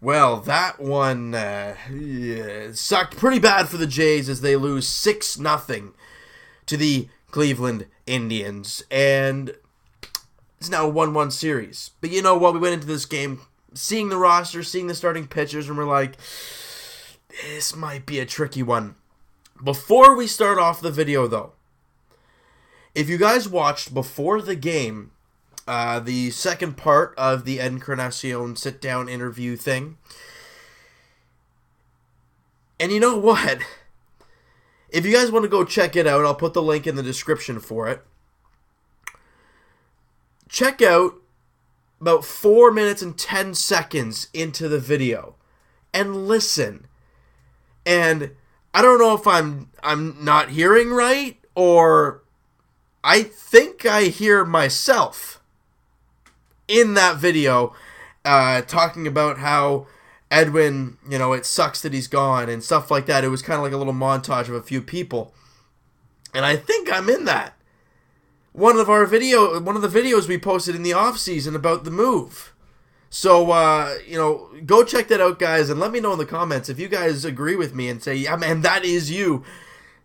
Well, that one sucked pretty bad for the Jays as they lose 6-0 to the Cleveland Indians. And it's now a 1-1 series. But you know what? We went into this game seeing the roster, seeing the starting pitchers, and we're like, this might be a tricky one. Before we start off the video, though, if you guys watched before the game, the second part of the Encarnacion sit-down interview thing, and you know what? If you guys want to go check it out, I'll put the link in the description for it. Check out about 4 minutes and 10 seconds into the video and listen. And I don't know if I'm not hearing right, or I think I hear myself in that video talking about how Edwin, it sucks that he's gone and stuff like that. It was kind of like a little montage of a few people. And I think I'm in that. One of the videos we posted in the off-season about the move. So, go check that out, guys, and let me know in the comments if you guys agree with me and say, yeah, man, that is you.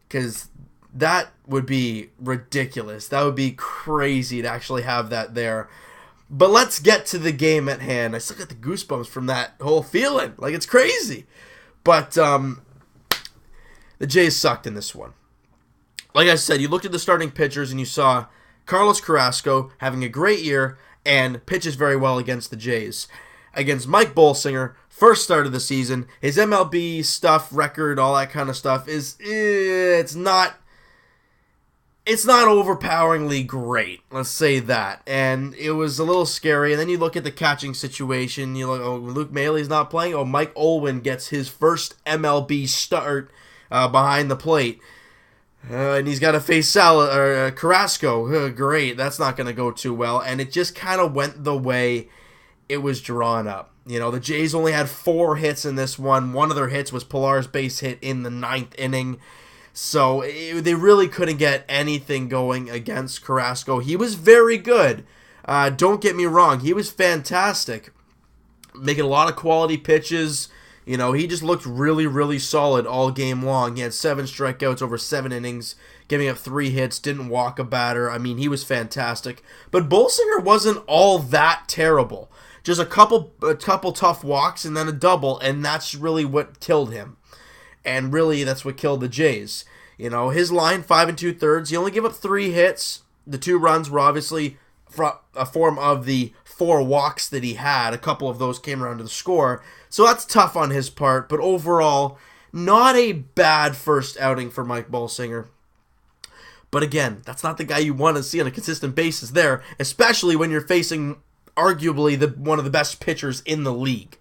Because that would be ridiculous. That would be crazy to actually have that there. But let's get to the game at hand. I still got the goosebumps from that whole feeling. Like, it's crazy. But the Jays sucked in this one. Like I said, you looked at the starting pitchers and you saw Carlos Carrasco having a great year and pitches very well against the Jays. Against Mike Bolsinger, first start of the season, his MLB stuff, record, all that kind of stuff it's not overpoweringly great. Let's say that. And it was a little scary. And then you look at the catching situation. You look, Luke Mailey's not playing. Mike Olwin gets his first MLB start behind the plate. And he's got to face Carrasco. Great. That's not going to go too well. And it just kind of went the way it was drawn up. The Jays only had 4 hits in this one. One of their hits was Pilar's base hit in the 9th inning. So they really couldn't get anything going against Carrasco. He was very good. Don't get me wrong. He was fantastic. Making a lot of quality pitches. He just looked really, really solid all game long. He had 7 strikeouts over 7 innings, giving up 3 hits, didn't walk a batter. I mean, he was fantastic. But Bolsinger wasn't all that terrible. Just a couple tough walks and then a double, and that's really what killed him. And really, that's what killed the Jays. His line, 5 2/3. He only gave up 3 hits. The 2 runs were obviously a form of the 4 walks that he had. A couple of those came around to the score. So that's tough on his part. But overall, not a bad first outing for Mike Bolsinger. But again, that's not the guy you want to see on a consistent basis there, especially when you're facing arguably one of the best pitchers in the league.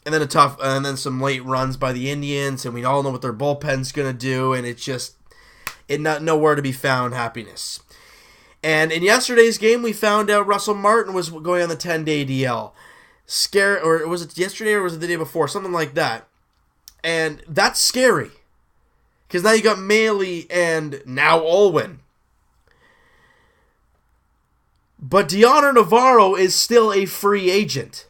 And then some late runs by the Indians, and we all know what their bullpen's going to do, and it's not nowhere to be found happiness. And in yesterday's game, we found out Russell Martin was going on the 10-day DL. Or was it yesterday or was it the day before? Something like that. And that's scary. Because now you got Mailey and now Olwin. But Deoner Navarro is still a free agent.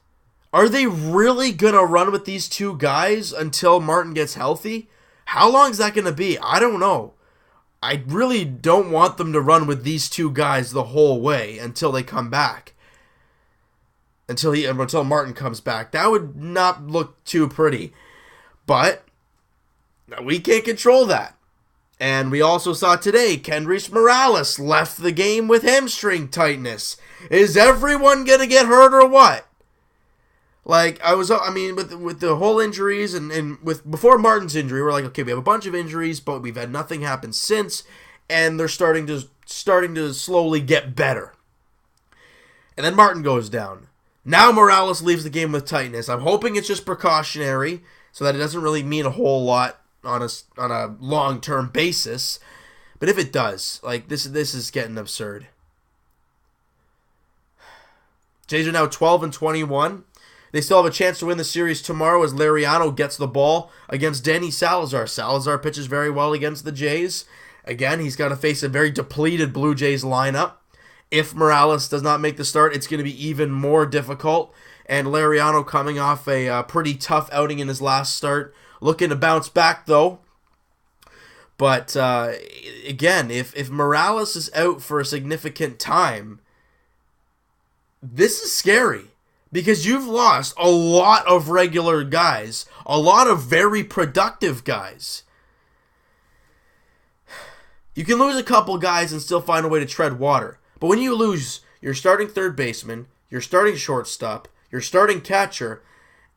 Are they really going to run with these 2 guys until Martin gets healthy? How long is that going to be? I don't know. I really don't want them to run with these 2 guys the whole way until they come back. Until Martin comes back. That would not look too pretty. But we can't control that. And we also saw today, Kendrys Morales left the game with hamstring tightness. Is everyone going to get hurt or what? Like, with the whole injuries and before Martin's injury, we're like, okay, we have a bunch of injuries, but we've had nothing happen since, and they're starting to slowly get better. And then Martin goes down. Now Morales leaves the game with tightness. I'm hoping it's just precautionary, so that it doesn't really mean a whole lot on a long-term basis. But if it does, like, this is getting absurd. Jays are now 12-21. They still have a chance to win the series tomorrow as Lariano gets the ball against Danny Salazar. Salazar pitches very well against the Jays. Again, he's got to face a very depleted Blue Jays lineup. If Morales does not make the start, it's going to be even more difficult. And Lariano coming off a pretty tough outing in his last start. Looking to bounce back, though. But, again, if Morales is out for a significant time, this is scary. Because you've lost a lot of regular guys. A lot of very productive guys. You can lose a couple guys and still find a way to tread water. But when you lose your starting third baseman, your starting shortstop, your starting catcher,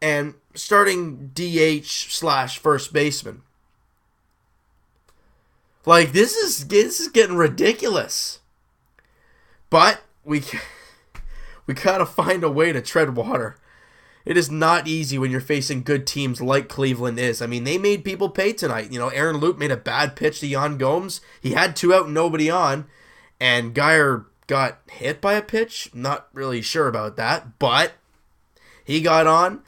and starting DH/first baseman. Like, this is getting ridiculous. But we gotta find a way to tread water. It is not easy when you're facing good teams like Cleveland is. I mean, they made people pay tonight. You know, Aaron Loup made a bad pitch to Yan Gomes. He had 2 out and nobody on. And Geyer got hit by a pitch. Not really sure about that. But he got on.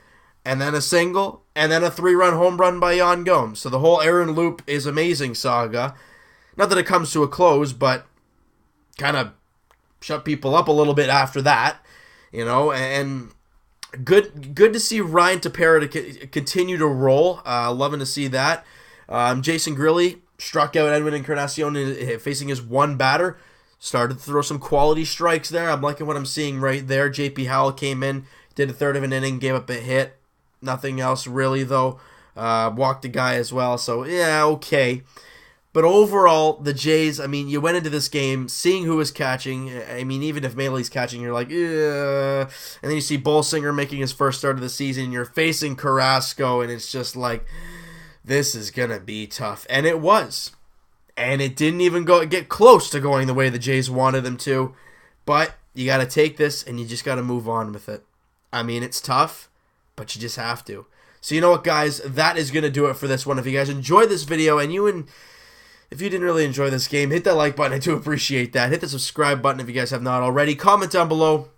And then a single. And then a 3-run home run by Yan Gomes. So the whole Aaron Loup is amazing saga. Not that it comes to a close, but kind of shut people up a little bit after that. You know, and good to see Ryan Tepera to continue to roll. Loving to see that. Jason Grilli struck out Edwin Encarnacion facing his one batter. Started to throw some quality strikes there. I'm liking what I'm seeing right there. JP Howell came in, did a third of an inning, gave up a hit. Nothing else really, though. Walked a guy as well, so yeah, okay. But overall, the Jays, I mean, you went into this game seeing who was catching. I mean, even if Maley's catching, you're like, ugh. And then you see Bolsinger making his first start of the season, and you're facing Carrasco, and it's just like, this is going to be tough. And it was. And it didn't even get close to going the way the Jays wanted them to. But you got to take this, and you just got to move on with it. I mean, it's tough, but you just have to. So you know what, guys? That is going to do it for this one. If you guys enjoyed this video, and if you didn't really enjoy this game, hit that like button. I do appreciate that. Hit the subscribe button if you guys have not already. Comment down below.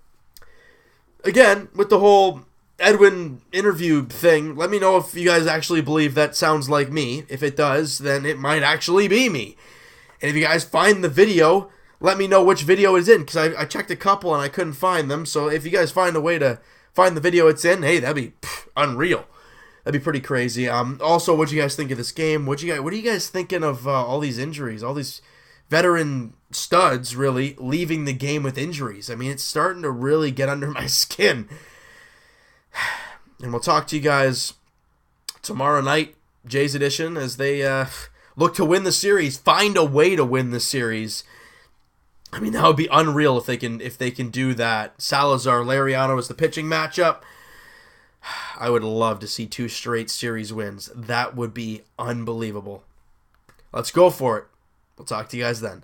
Again, with the whole Edwin interview thing, let me know if you guys actually believe that sounds like me. If it does, then it might actually be me. And if you guys find the video, let me know which video it's in, because I checked a couple and I couldn't find them. So if you guys find a way to find the video it's in, hey, that'd be unreal. That'd be pretty crazy. Also, what do you guys think of this game? What are you guys thinking of all these injuries? All these veteran studs really leaving the game with injuries. I mean, it's starting to really get under my skin. And we'll talk to you guys tomorrow night, Jays edition, as they look to win the series, find a way to win the series. I mean, that would be unreal if they can do that. Salazar Lariano is the pitching matchup. I would love to see 2 straight series wins. That would be unbelievable. Let's go for it. We'll talk to you guys then.